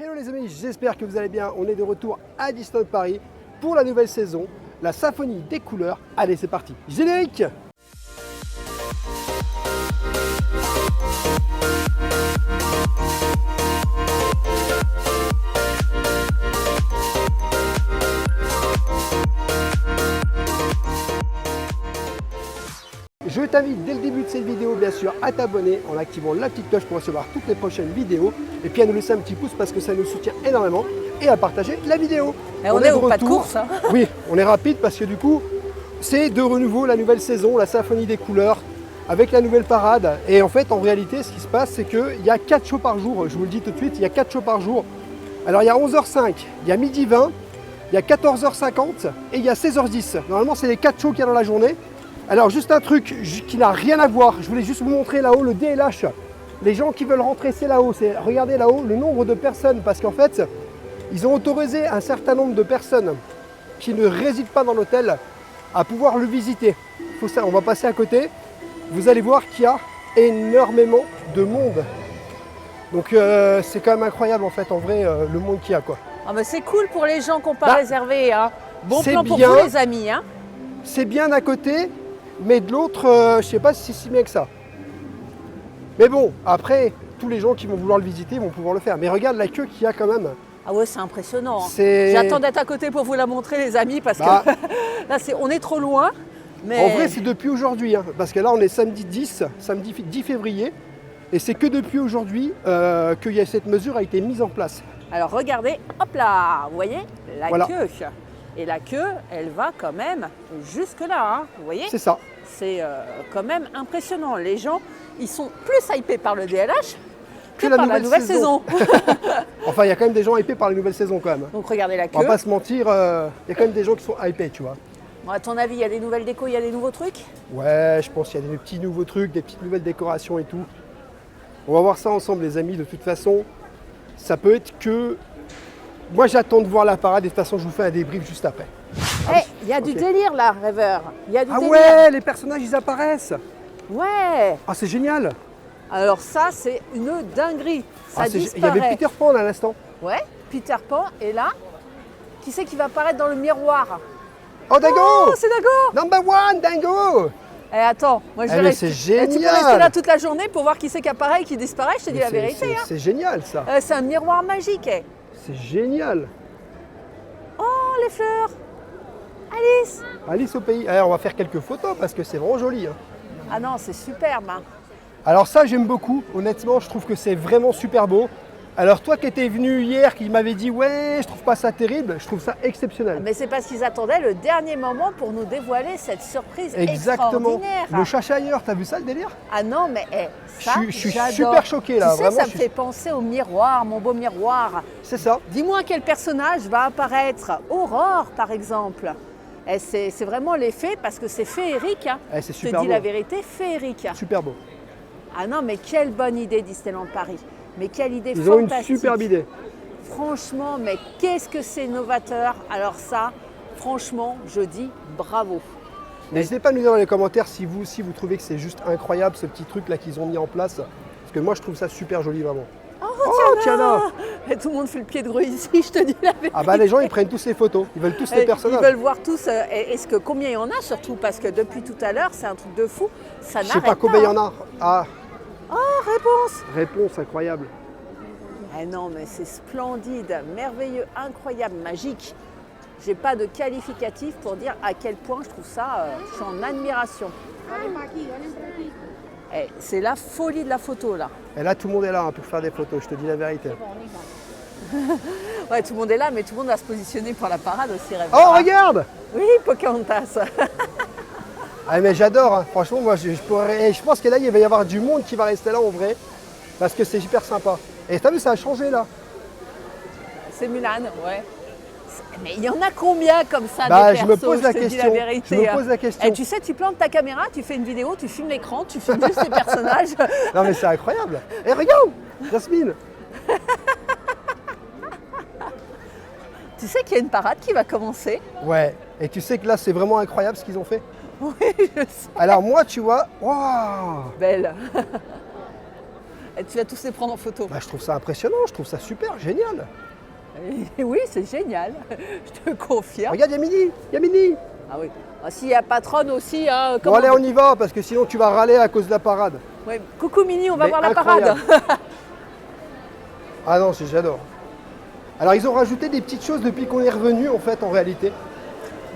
Hello les amis, j'espère que vous allez bien. On est de retour à Disneyland Paris pour la nouvelle saison, la symphonie des couleurs. Allez, c'est parti, générique! Je t'invite dès le début de cette vidéo bien sûr à t'abonner en activant la petite cloche pour recevoir toutes les prochaines vidéos et puis à nous laisser un petit pouce parce que ça nous soutient énormément et à partager la vidéo. Et on est au pas de course. Hein. Oui, on est rapide parce que du coup c'est de renouveau la nouvelle saison, la symphonie des couleurs avec la nouvelle parade et en fait en réalité ce qui se passe c'est qu'il y a 4 shows par jour, je vous le dis tout de suite, il y a 4 shows par jour. Alors il y a 11h05, il y a midi 20, il y a 14h50 et il y a 16h10. Normalement c'est les 4 shows qu'il y a dans la journée. Alors juste un truc qui n'a rien à voir, je voulais juste vous montrer là-haut le DLH. Les gens qui veulent rentrer, c'est là-haut, regardez là-haut le nombre de personnes parce qu'en fait, ils ont autorisé un certain nombre de personnes qui ne résident pas dans l'hôtel à pouvoir le visiter. On va passer à côté, vous allez voir qu'il y a énormément de monde. Donc c'est quand même incroyable en fait en vrai le monde qu'il y a quoi. Ah bah c'est cool pour les gens qui n'ont pas réservé. Hein. Bon plan pour bien, vous les amis. Hein. C'est bien d'un côté. Mais de l'autre, je ne sais pas si c'est si bien que ça. Mais bon, après, tous les gens qui vont vouloir le visiter vont pouvoir le faire. Mais regarde la queue qu'il y a quand même. Ah ouais, c'est impressionnant. Hein. J'attends d'être à côté pour vous la montrer les amis parce que là, on est trop loin. Mais... En vrai, c'est depuis aujourd'hui. Hein, parce que là, on est samedi 10 février. Et c'est que depuis aujourd'hui que cette mesure a été mise en place. Alors regardez, hop là, vous voyez la queue. Et la queue, elle va quand même jusque là, hein, vous voyez? C'est ça. C'est quand même impressionnant. Les gens, ils sont plus hypés par le DLH que par la nouvelle saison. Enfin, il y a quand même des gens hypés par la nouvelle saison quand même. Donc regardez la queue. On va pas se mentir, il y a quand même des gens qui sont hypés, tu vois. Bon, à ton avis, il y a des nouvelles décos, il y a des nouveaux trucs? Ouais, je pense qu'il y a des petits nouveaux trucs, des petites nouvelles décorations et tout. On va voir ça ensemble les amis, de toute façon. Ça peut être que... Moi, j'attends de voir la parade et de toute façon, je vous fais un débrief juste après. Il y a du délire là, rêveur. Y a du délire. Ouais, les personnages, ils apparaissent. Ouais. Ah, c'est génial. Alors ça, c'est une dinguerie. Ça disparaît. Il y avait Peter Pan à l'instant. Ouais, Peter Pan. Et là, qui c'est qui va apparaître dans le miroir? Oh, Dingo. Oh, c'est Dingo. Number one, Dingo. Eh, attends, moi je vais rester. C'est génial. Tu peux rester là toute la journée pour voir qui c'est qui apparaît et qui disparaît, je te dis la vérité. Hein. C'est génial ça. C'est un miroir magique. C'est génial. Oh, les fleurs. Alice. Alice au pays. Alors, on va faire quelques photos parce que c'est vraiment joli. Hein. Ah non, c'est superbe. Hein. Alors ça, j'aime beaucoup. Honnêtement, je trouve que c'est vraiment super beau. Alors toi qui étais venu hier, qui m'avait dit « Ouais, je trouve pas ça terrible », je trouve ça exceptionnel. Mais c'est parce qu'ils attendaient le dernier moment pour nous dévoiler cette surprise Exactement. extraordinaire. Le chachailleur, t'as vu ça le délire? Ah non, mais ça, je suis super choqué là. Tu sais, vraiment, ça me fait penser au miroir, mon beau miroir. C'est ça. Dis-moi quel personnage va apparaître. Aurore, par exemple. C'est vraiment l'effet parce que c'est féerique. Hein. C'est super beau. Je te dis la beau. vérité, féerique. Super beau. Ah non, mais quelle bonne idée Disneyland Paris. Mais quelle idée Ils fantastique. ont une superbe idée. Franchement, mais qu'est-ce que c'est novateur. Alors ça, franchement, je dis bravo. N'hésitez pas à nous dire dans les commentaires si vous trouvez que c'est juste incroyable ce petit truc là qu'ils ont mis en place. Parce que moi je trouve ça super joli vraiment. Oh, Tiana. Et tout le monde fait le pied de grue ici, je te dis la vérité. Ah bah les gens ils prennent tous les photos, ils veulent tous les personnages. Ils veulent voir tous, combien il y en a surtout, parce que depuis tout à l'heure, c'est un truc de fou, ça n'arrête pas. Je sais pas combien il y en a. Ah. Oh, réponse. Réponse incroyable. Eh non mais c'est splendide, merveilleux, incroyable, magique. J'ai pas de qualificatif pour dire à quel point je trouve ça, je suis en admiration. C'est la folie de la photo là. Et là tout le monde est là hein, pour faire des photos, je te dis la vérité. Ouais, tout le monde est là, mais tout le monde va se positionner pour la parade aussi. Rêve. Oh regarde. Oui, Pocahontas. Ah mais j'adore, hein. Franchement moi je pense que là il va y avoir du monde qui va rester là en vrai. Parce que c'est super sympa. Et t'as vu ça a changé là. C'est Mulan, ouais. Mais il y en a combien comme ça des je persos, me pose la je te question. dis la vérité. Je me pose la question. Et tu sais, tu plantes ta caméra, tu fais une vidéo, tu filmes l'écran, tu filmes juste les personnages. Non mais c'est incroyable. Et regarde, Jasmine. Tu sais qu'il y a une parade qui va commencer. Ouais. Et tu sais que là c'est vraiment incroyable ce qu'ils ont fait. Oui, je sais. Alors moi tu vois, waouh. Belle. Et tu vas tous les prendre en photo. Bah, je trouve ça impressionnant, je trouve ça super, génial. Et oui, c'est génial, je te confirme. Regarde, il y a Mini. Ah oui. Ah, s'il y a patronne aussi, hein, Bon comment- allez, on y va, parce que sinon tu vas râler à cause de la parade. Ouais, coucou Mini, on va Mais voir la incroyable. parade. Ah non, j'adore. Alors ils ont rajouté des petites choses depuis qu'on est revenu en fait en réalité.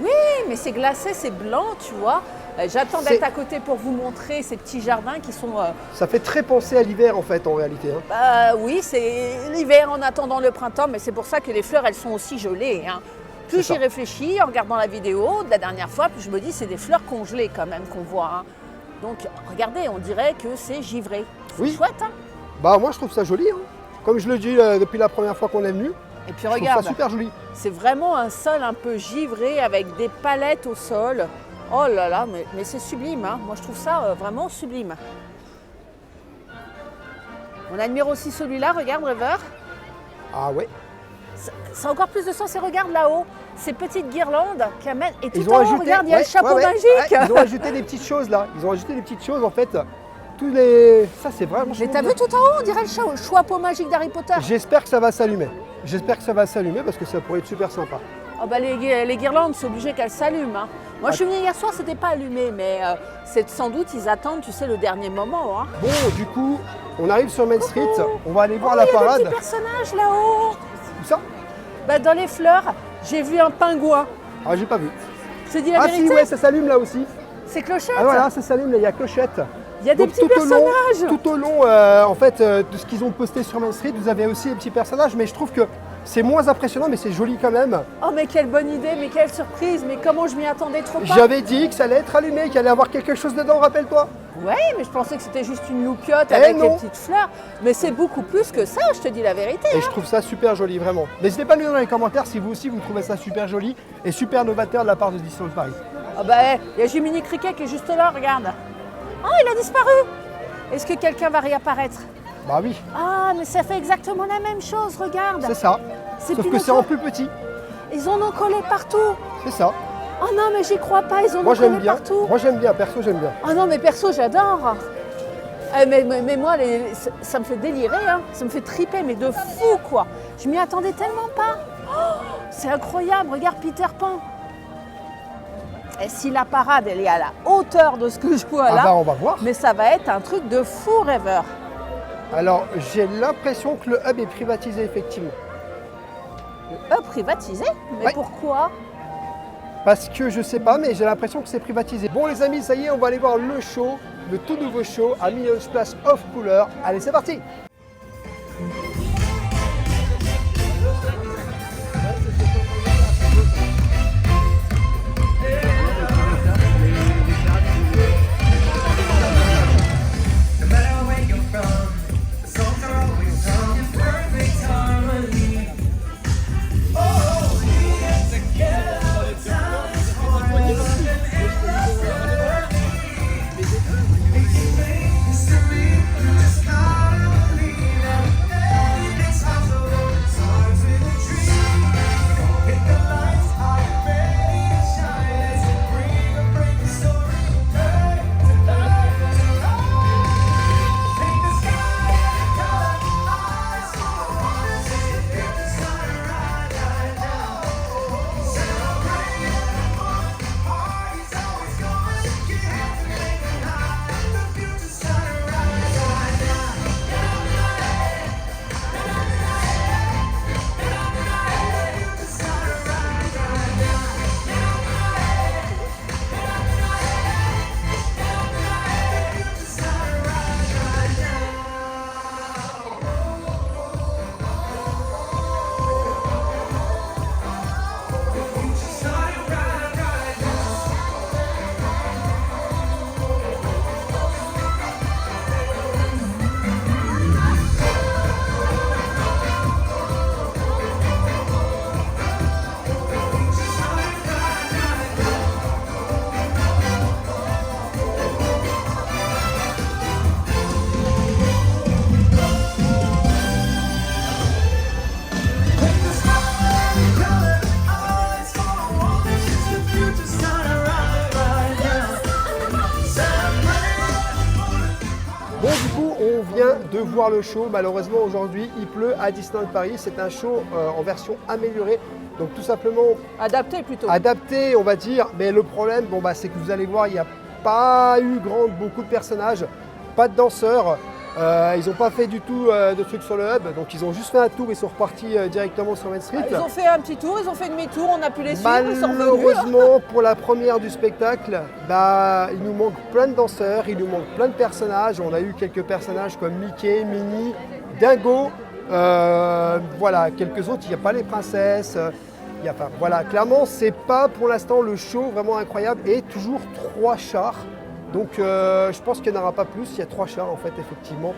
Oui, mais c'est glacé, c'est blanc, tu vois. J'attends C'est- d'être à côté pour vous montrer ces petits jardins qui sont... Ça fait très penser à l'hiver en fait en réalité. Hein. oui, c'est l'hiver en attendant le printemps, mais c'est pour ça que les fleurs, elles sont aussi gelées. Hein. Plus C'est j'y ça. réfléchis en regardant la vidéo de la dernière fois, plus je me dis c'est des fleurs congelées quand même qu'on voit. Hein. Donc regardez, on dirait que c'est givré. C'est Oui. chouette. Hein. Bah moi je trouve ça joli. Hein. Comme je le dis depuis la première fois qu'on est venu, Et puis je trouve regarde, ça super joli. c'est vraiment un sol un peu givré avec des palettes au sol. Oh là là, mais c'est sublime. Hein. Moi je trouve ça vraiment sublime. On admire aussi celui-là, regarde Rêveur. Ah ouais. C'est encore plus de sens et regarde là-haut, ces petites guirlandes qui amènent. Et tout Ils ont en haut, ajouté, regarde, il y a ouais, le chapeau ouais, ouais, magique. ouais, ils ont ajouté des petites choses là. Ils ont ajouté des petites choses en fait. Tous les. Ça c'est vraiment. Mais t'as vu tout en haut, on dirait le chapeau magique d'Harry Potter. J'espère que ça va s'allumer. J'espère que ça va s'allumer parce que ça pourrait être super sympa. Oh bah les guirlandes, c'est obligé qu'elles s'allument. Hein. Moi je suis venue hier soir, c'était pas allumé, mais c'est sans doute ils attendent, tu sais, le dernier moment. Hein. Bon, du coup, on arrive sur Main Street. On va aller voir Oh, la il y a des parade. petits personnages là-haut. Où ça? Bah, dans les fleurs, j'ai vu un pingouin. Ah, j'ai pas vu. Je te dis la Ah vérité, si, ouais, ça s'allume là aussi. c'est Clochette. Ah voilà, ça s'allume là, il y a Clochette. Il y a des Donc, petits personnages. tout au long en fait, de ce qu'ils ont posté sur Main Street, vous avez aussi des petits personnages, mais je trouve que c'est moins impressionnant, mais c'est joli quand même. Oh mais quelle bonne idée, mais quelle surprise, mais comment je m'y attendais trop pas. J'avais dit que ça allait être allumé, qu'il allait y avoir quelque chose dedans, rappelle-toi. Ouais, mais je pensais que c'était juste une loupiote Eh avec les non. petites fleurs. Mais c'est beaucoup plus que ça, je te dis la vérité. Et je trouve ça super joli, vraiment. N'hésitez pas à nous dire dans les commentaires si vous aussi vous trouvez ça super joli et super novateur de la part de Disneyland Paris. Ah bah, il y a Jiminy Cricket qui est juste là, regarde. Oh, il a disparu. Est-ce que quelqu'un va réapparaître? Bah oui, Ah, mais ça fait exactement la même chose, regarde. c'est ça. C'est Sauf que Pinocchio. c'est en plus petit. Ils en ont collé partout. C'est ça. Oh non, mais j'y crois pas, ils en Moi ont collé j'aime bien. partout. Moi j'aime bien, perso j'aime bien. Oh non, mais perso, j'adore. Mais moi, ça me fait délirer, hein. Ça me fait triper, mais de fou, quoi. Je m'y attendais tellement pas. Oh, c'est incroyable, regarde Peter Pan. Et si la parade, elle est à la hauteur de ce que je vois Ah là, bah on va voir. mais ça va être un truc de fou, Rêveur. Alors j'ai l'impression que le hub est privatisé effectivement. Privatisé? Mais Ouais. pourquoi? Parce que je sais pas, mais j'ai l'impression que c'est privatisé. Bon les amis, ça y est, on va aller voir le show, le tout nouveau show à Minions Place Off Couleur. Allez, c'est parti. No matter where you're from, the songs are always on your perfect harmony. Oh, we get together, time is for love and endless harmony. It explains to me just how we viens de voir le show. Malheureusement, aujourd'hui, il pleut à Disneyland Paris. C'est un show en version améliorée. Donc tout simplement Adapté plutôt. adapté, on va dire. Mais le problème, bon, bah, c'est que vous allez voir, il n'y a pas eu beaucoup de personnages, pas de danseurs. Ils n'ont pas fait du tout de trucs sur le hub. Donc ils ont juste fait un tour, ils sont repartis directement sur Main Street. Ils ont fait un petit tour, ils ont fait demi-tour, on a pu les suivre, ils sont revenus. Malheureusement, pour la première du spectacle, bah, il nous manque plein de danseurs, il nous manque plein de personnages. On a eu quelques personnages comme Mickey, Minnie, Dingo. Voilà, quelques autres, il n'y a pas les princesses. Voilà, clairement, c'est pas pour l'instant le show vraiment incroyable et toujours 3 chars. Donc je pense qu'il n'y en aura pas plus, il y a 3 chars en fait, effectivement.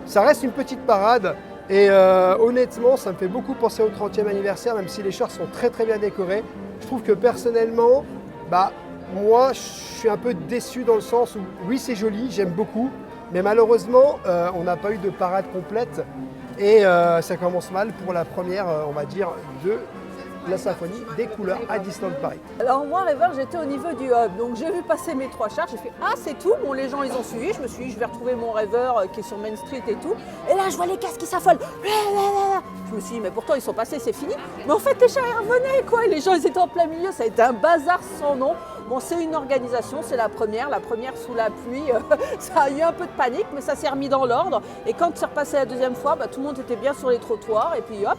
Ça reste une petite parade et honnêtement, ça me fait beaucoup penser au 30e anniversaire, même si les chars sont très très bien décorés. Je trouve que personnellement, bah, moi, je suis un peu déçu dans le sens où, oui, c'est joli, j'aime beaucoup, mais malheureusement, on n'a pas eu de parade complète et ça commence mal pour la première, on va dire, de la symphonie des couleurs à Disneyland Paris. Alors moi, rêveur, j'étais au niveau du hub, donc j'ai vu passer mes 3 chars, j'ai fait « Ah, c'est tout ?» Bon, les gens, ils ont suivi, je me suis dit « Je vais retrouver mon rêveur qui est sur Main Street et tout. » Et là, je vois les casques qui s'affolent. Je me suis dit « Mais pourtant, ils sont passés, c'est fini. » Mais en fait, les chars, ils revenaient, quoi. Et les gens, ils étaient en plein milieu, ça a été un bazar sans nom. Bon, c'est une organisation, c'est la première sous la pluie. Ça a eu un peu de panique, mais ça s'est remis dans l'ordre. Et quand c'est repassé la deuxième fois, bah, tout le monde était bien sur les trottoirs. Et puis hop,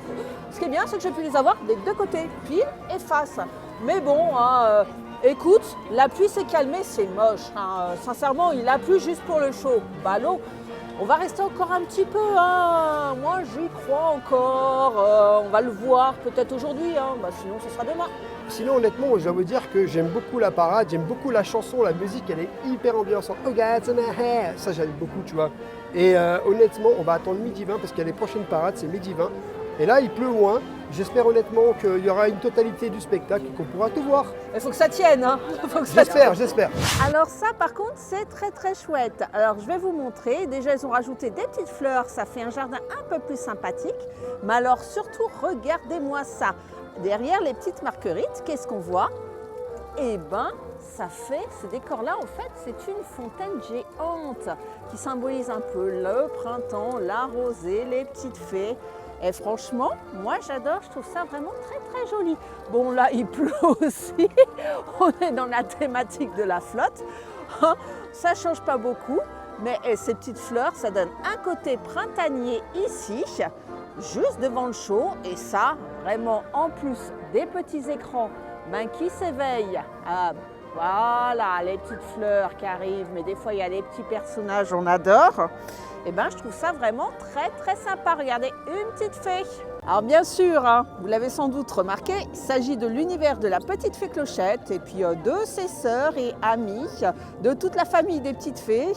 ce qui est bien, c'est que j'ai pu les avoir des deux côtés, pile et face. Mais bon, hein, écoute, la pluie s'est calmée, c'est moche. Hein. Sincèrement, il a plu juste pour le show. Ballot. On va rester encore un petit peu, hein. Moi j'y crois encore, on va le voir peut-être aujourd'hui, hein. Bah, sinon ce sera demain. Sinon, honnêtement, je dois vous dire que j'aime beaucoup la parade, j'aime beaucoup la chanson, la musique, elle est hyper ambiançante. Oh God, in my hair. Ça, j'aime beaucoup, tu vois. Et honnêtement, on va attendre midi 20 parce qu'il y a les prochaines parades, c'est midi 20. Et là, il pleut moins. J'espère honnêtement qu'il y aura une totalité du spectacle et qu'on pourra tout voir. Il faut que ça tienne, hein. Faut que ça J'espère. Alors ça, par contre, c'est très très chouette. Alors je vais vous montrer. Déjà, ils ont rajouté des petites fleurs. Ça fait un jardin un peu plus sympathique. Mais alors surtout, regardez-moi ça. Derrière les petites marguerites, qu'est-ce qu'on voit? Eh ben, ça fait, ce décor-là, en fait, c'est une fontaine géante qui symbolise un peu le printemps, la rosée, les petites fées. Et franchement, moi j'adore, je trouve ça vraiment très très joli. Bon là, il pleut aussi, on est dans la thématique de la flotte. Ça change pas beaucoup, mais ces petites fleurs, ça donne un côté printanier ici, juste devant le show. Et ça, vraiment, en plus des petits écrans qui s'éveillent. Voilà, les petites fleurs qui arrivent, mais des fois il y a des petits personnages, on adore. Et ben, je trouve ça vraiment très très sympa. Regardez, une petite fée. Alors bien sûr, hein, vous l'avez sans doute remarqué, il s'agit de l'univers de la petite fée Clochette et puis de ses sœurs et amis, de toute la famille des petites fées.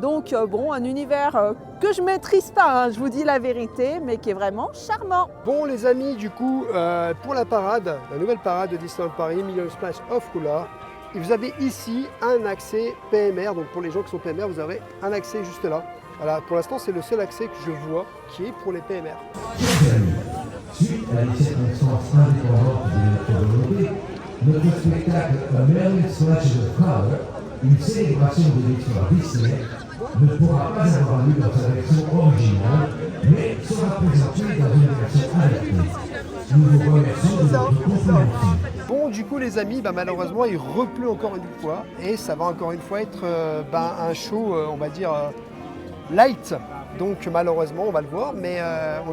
Donc bon, un univers que je ne maîtrise pas, hein, je vous dis la vérité, mais qui est vraiment charmant. Bon les amis, du coup, pour la parade, la nouvelle parade de Disneyland Paris, Million Splash of Couleur, vous avez ici un accès PMR. Donc pour les gens qui sont PMR, vous aurez un accès juste là. Voilà, pour l'instant, c'est le seul accès que je vois qui est pour les PMR. Suite à les circonstances indépendantes de notre volonté, notre spectacle A Merry Splash of Color, une célébration de l'histoire Disney, ne pourra pas avoir lieu dans sa version originale, mais sera présenté dans une version adaptée. Nous vous remercions de votre compréhension. Bon, du coup, les amis, malheureusement, il repleut encore une fois et ça va encore une fois être un show, on va dire, light. Donc malheureusement, on va le voir, mais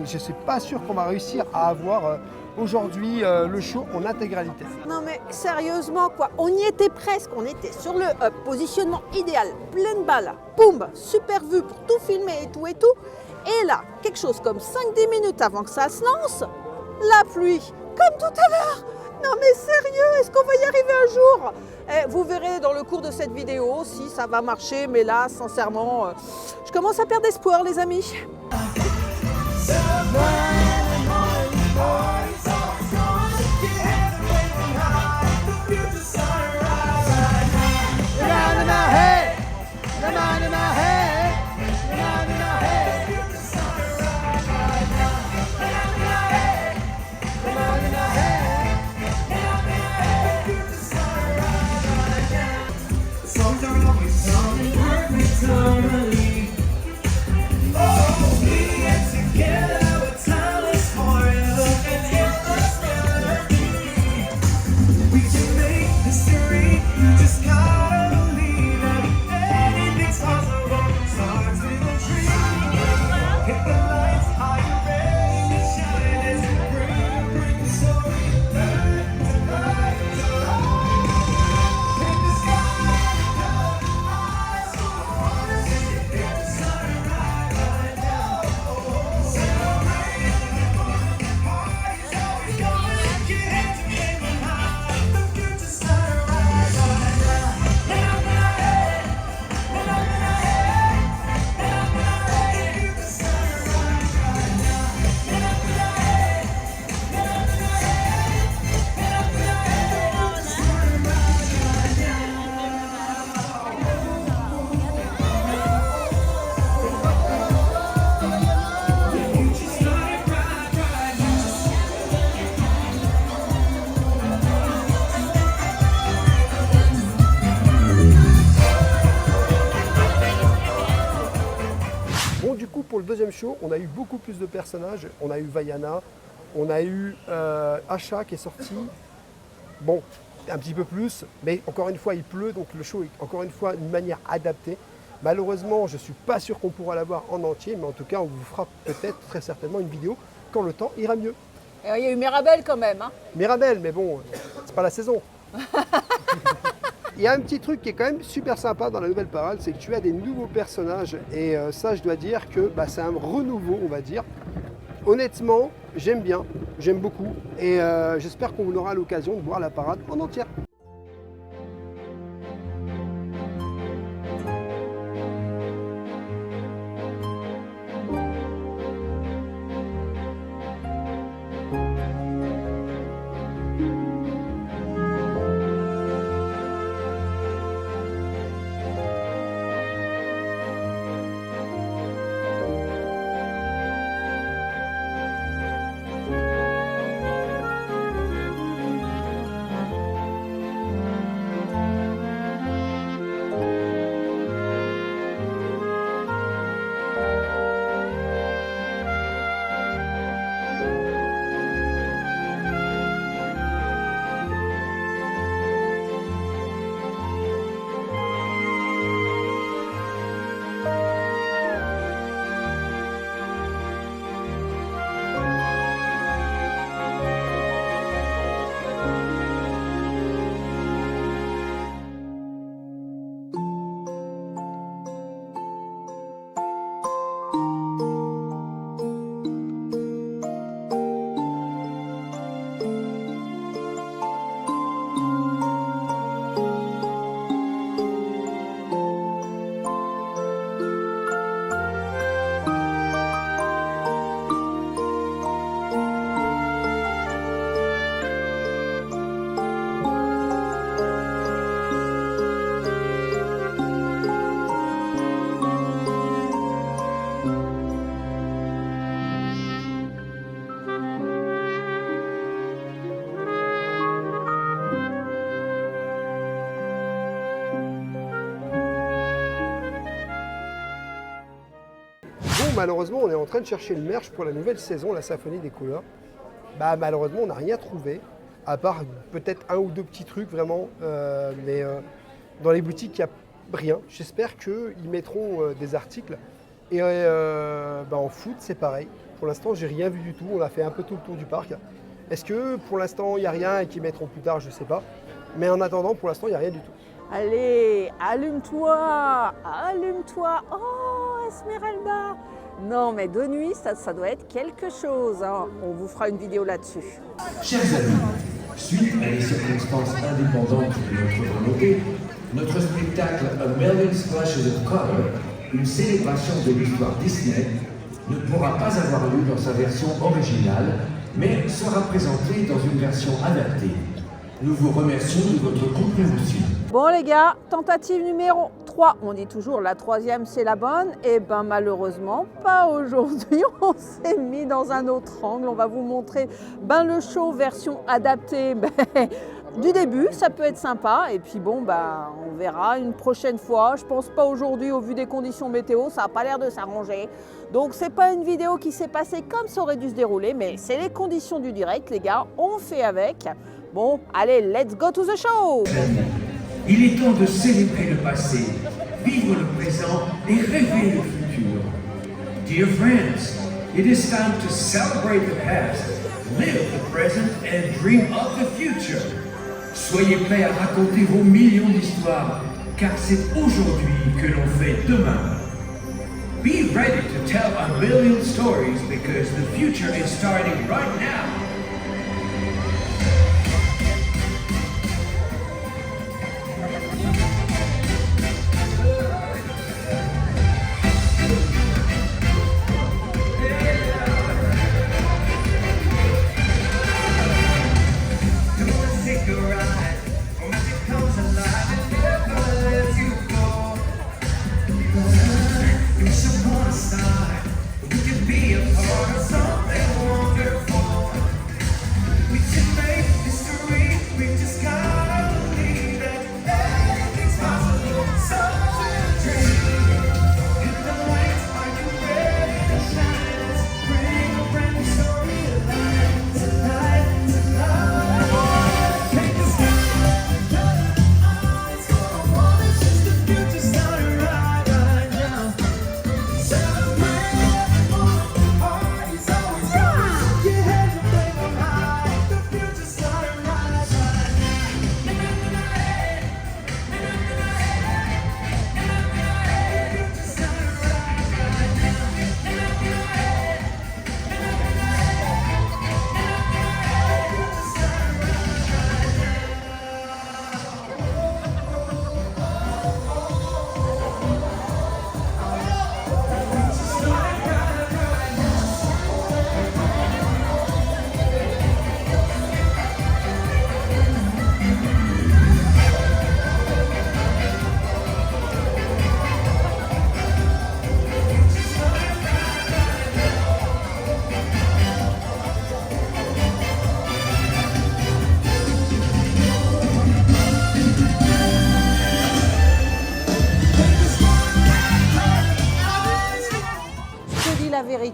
je ne suis pas sûr qu'on va réussir à avoir aujourd'hui le show en intégralité. Non mais sérieusement quoi, on y était presque, on était sur le positionnement idéal, pleine balle, boum, super vue pour tout filmer et tout. Et là, quelque chose comme 5-10 minutes avant que ça se lance, la pluie, comme tout à l'heure. Non mais sérieux, est-ce qu'on va y arriver un jour? Vous verrez dans le cours de cette vidéo si ça va marcher, mais là, sincèrement, je commence à perdre espoir, les amis. Songs are always sung in perfect harmony. Oh, pour le deuxième show, on a eu beaucoup plus de personnages. On a eu Vaiana, on a eu Asha qui est sorti. Bon, un petit peu plus, mais encore une fois, il pleut, donc le show est encore une fois une manière adaptée. Malheureusement, je ne suis pas sûr qu'on pourra l'avoir en entier, mais en tout cas, on vous fera peut-être très certainement une vidéo quand le temps ira mieux. Et il y a eu Mirabel quand même. Hein. Mirabel, mais bon, c'est pas la saison. Il y a un petit truc qui est quand même super sympa dans la nouvelle parade, c'est que tu as des nouveaux personnages. Et ça, je dois dire que c'est un renouveau, on va dire. Honnêtement, j'aime bien, j'aime beaucoup. Et j'espère qu'on aura l'occasion de voir la parade en entière. Malheureusement, on est en train de chercher le merch pour la nouvelle saison, la Symphonie des couleurs. Malheureusement, on n'a rien trouvé, à part peut-être un ou deux petits trucs vraiment, mais dans les boutiques, il n'y a rien. J'espère qu'ils mettront des articles. Et en foot, c'est pareil. Pour l'instant, j'ai rien vu du tout. On a fait un peu tout le tour du parc. Est-ce que pour l'instant, il n'y a rien et qu'ils mettront plus tard, je ne sais pas. Mais en attendant, pour l'instant, il n'y a rien du tout. Allez, allume-toi, allume-toi. Oh, Esmeralda. Non, mais de nuit, ça doit être quelque chose. Hein. On vous fera une vidéo là-dessus. Chers amis, suite à les circonstances indépendantes de notre volonté, notre spectacle A Million Splashes of Color, une célébration de l'histoire Disney, ne pourra pas avoir lieu dans sa version originale, mais sera présenté dans une version adaptée. Nous vous remercions de votre compréhension. Bon les gars, tentative numéro 3. On dit toujours la troisième c'est la bonne. Et malheureusement, pas aujourd'hui. On s'est mis dans un autre angle. On va vous montrer le show version adaptée du début. Ça peut être sympa. Et puis on verra une prochaine fois. Je pense pas aujourd'hui au vu des conditions météo. Ça n'a pas l'air de s'arranger. Donc c'est pas une vidéo qui s'est passée comme ça aurait dû se dérouler. Mais c'est les conditions du direct les gars. On fait avec. Bon, allez, let's go to the show! Il est temps de célébrer le passé, vivre le présent et rêver le futur. Dear friends, it is time to celebrate the past, live the present and dream of the future. Soyez prêts à raconter vos millions d'histoires, car c'est aujourd'hui que l'on fait demain. Be ready to tell a million stories because the future is starting right now. Be a part of something wonderful.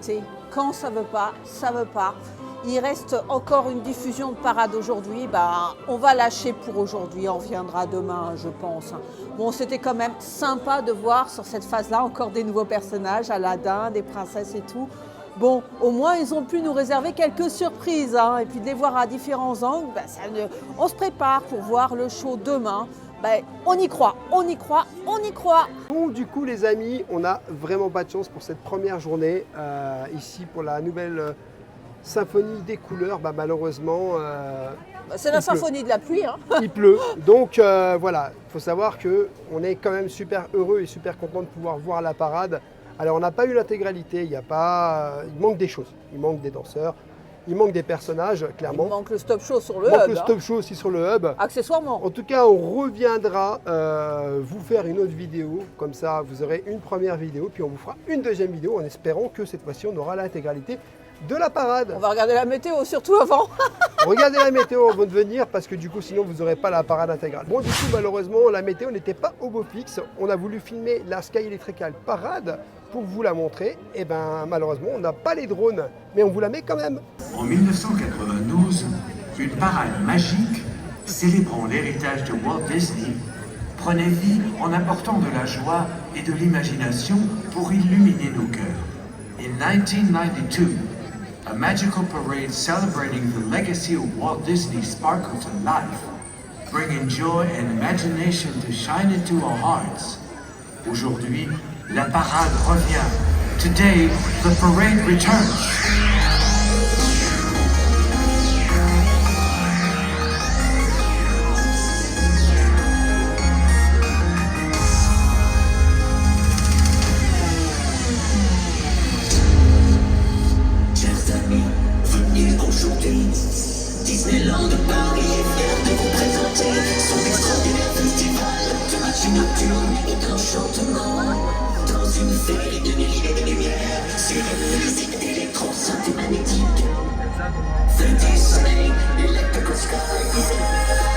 arrêter. Quand ça veut pas, ça veut pas. Il reste encore une diffusion de parade aujourd'hui. Ben, on va lâcher pour aujourd'hui. On reviendra demain, je pense. Bon, c'était quand même sympa de voir sur cette phase-là encore des nouveaux personnages, Aladdin, des princesses et tout. Bon, au moins, ils ont pu nous réserver quelques surprises. Hein, et puis de les voir à différents angles, ben, on se prépare pour voir le show demain. Ben, on y croit, on y croit, on y croit. Bon, du coup, les amis, on n'a vraiment pas de chance pour cette première journée. Ici, pour la nouvelle symphonie des couleurs, bah, malheureusement, Ben, c'est la symphonie de la pluie. Hein. il pleut. Donc voilà, il faut savoir qu'on est quand même super heureux et super content de pouvoir voir la parade. Alors, on n'a pas eu l'intégralité, il manque des choses. Il manque des danseurs, il manque des personnages, clairement. Il manque le stop show sur le Il manque hub. le stop show aussi sur le hub. Accessoirement. En tout cas, on reviendra vous faire une autre vidéo. Comme ça, vous aurez une première vidéo, puis on vous fera une deuxième vidéo en espérant que cette fois-ci, on aura l'intégralité de la parade. On va regarder la météo surtout avant. Regardez la météo avant de venir parce que du coup, sinon, vous n'aurez pas la parade intégrale. Bon, du coup, malheureusement, la météo n'était pas au beau fixe. On a voulu filmer la Sky Electrical Parade pour vous la montrer. Et ben, malheureusement, on n'a pas les drones, mais on vous la met quand même. En 1992, une parade magique célébrant l'héritage de Walt Disney prenait vie en apportant de la joie et de l'imagination pour illuminer nos cœurs. In 1992, a magical parade celebrating the legacy of Walt Disney sparkled to life, bringing joy and imagination to shine into our hearts. Aujourd'hui, la parade revient. Today, the parade returns. Chers amis, venez aujourd'hui. Disneyland de Paris est fier de vous présenter son extraordinaire festival de magie nocturne et d'enchantement. Dans une féerie de milliers de lumières, sur une musique d'électro-synth et magnétique. The Disney Electrical Sky.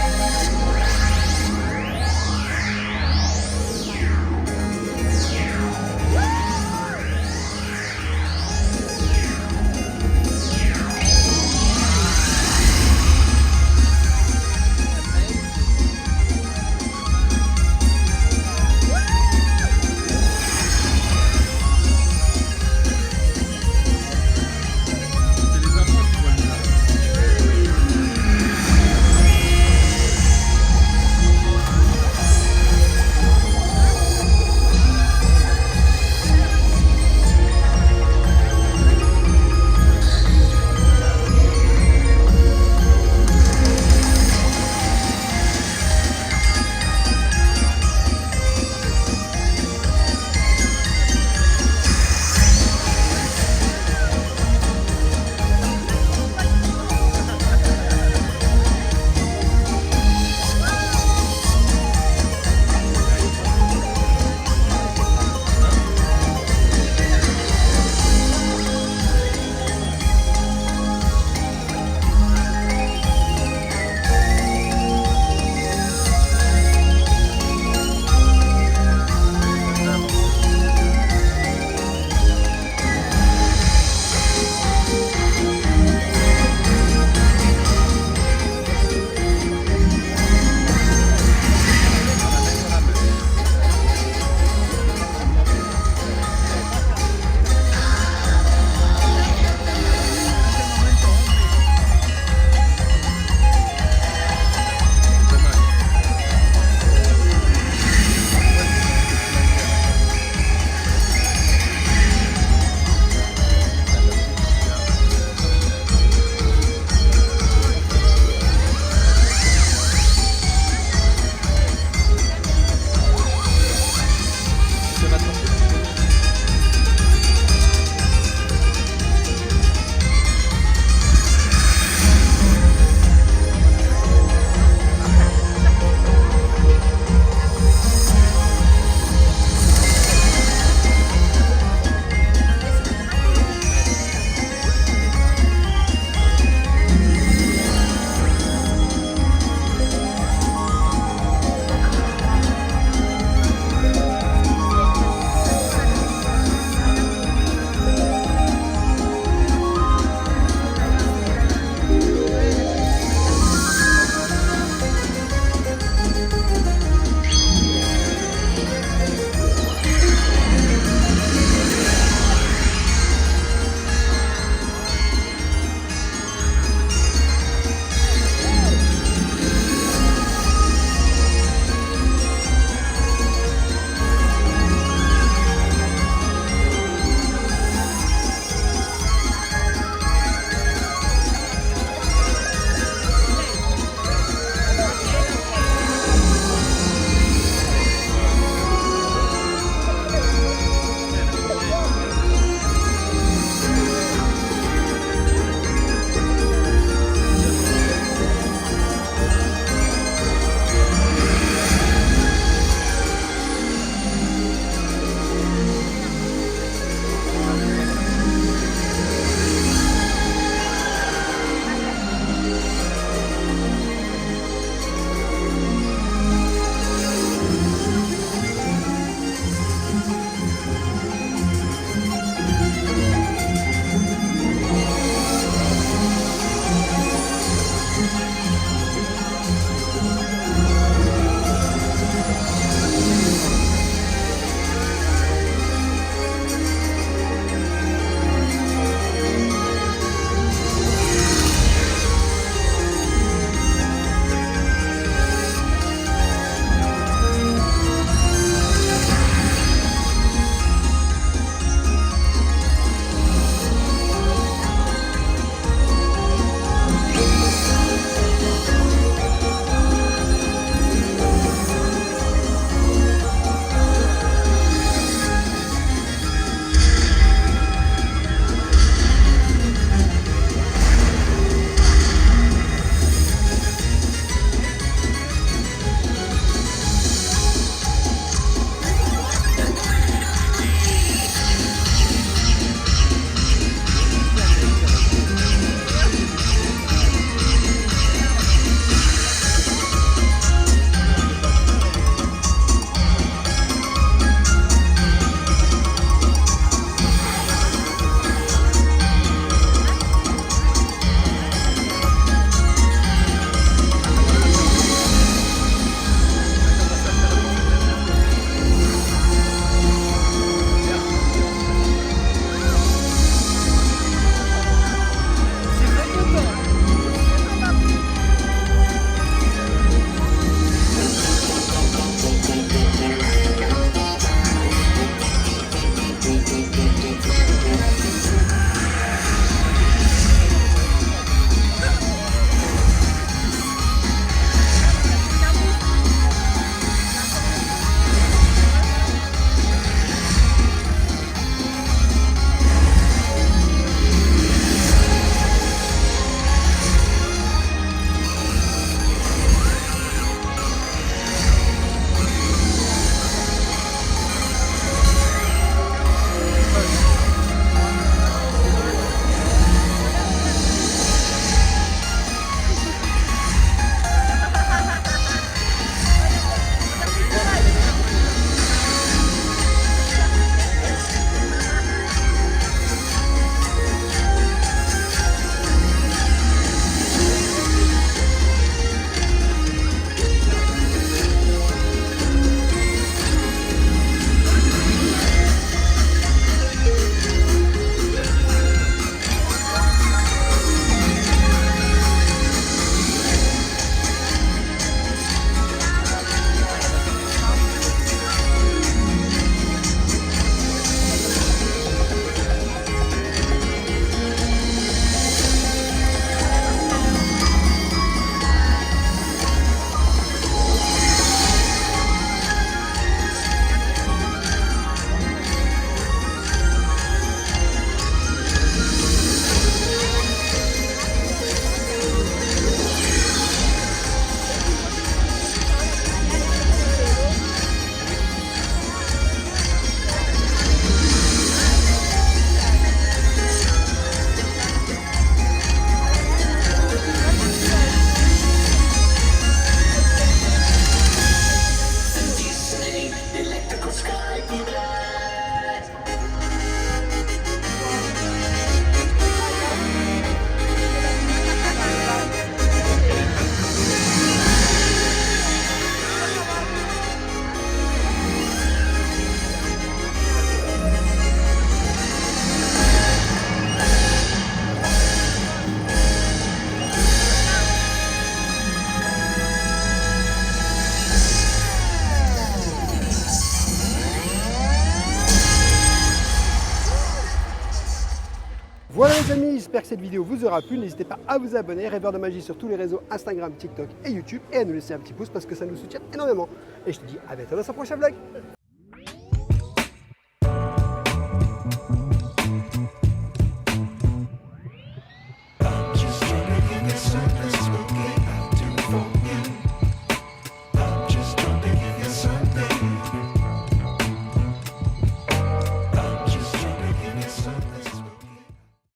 J'espère que cette vidéo vous aura plu. N'hésitez pas à vous abonner, Rêveur de Magie sur tous les réseaux Instagram, TikTok et YouTube, et à nous laisser un petit pouce parce que ça nous soutient énormément. Et je te dis à bientôt dans un prochain vlog.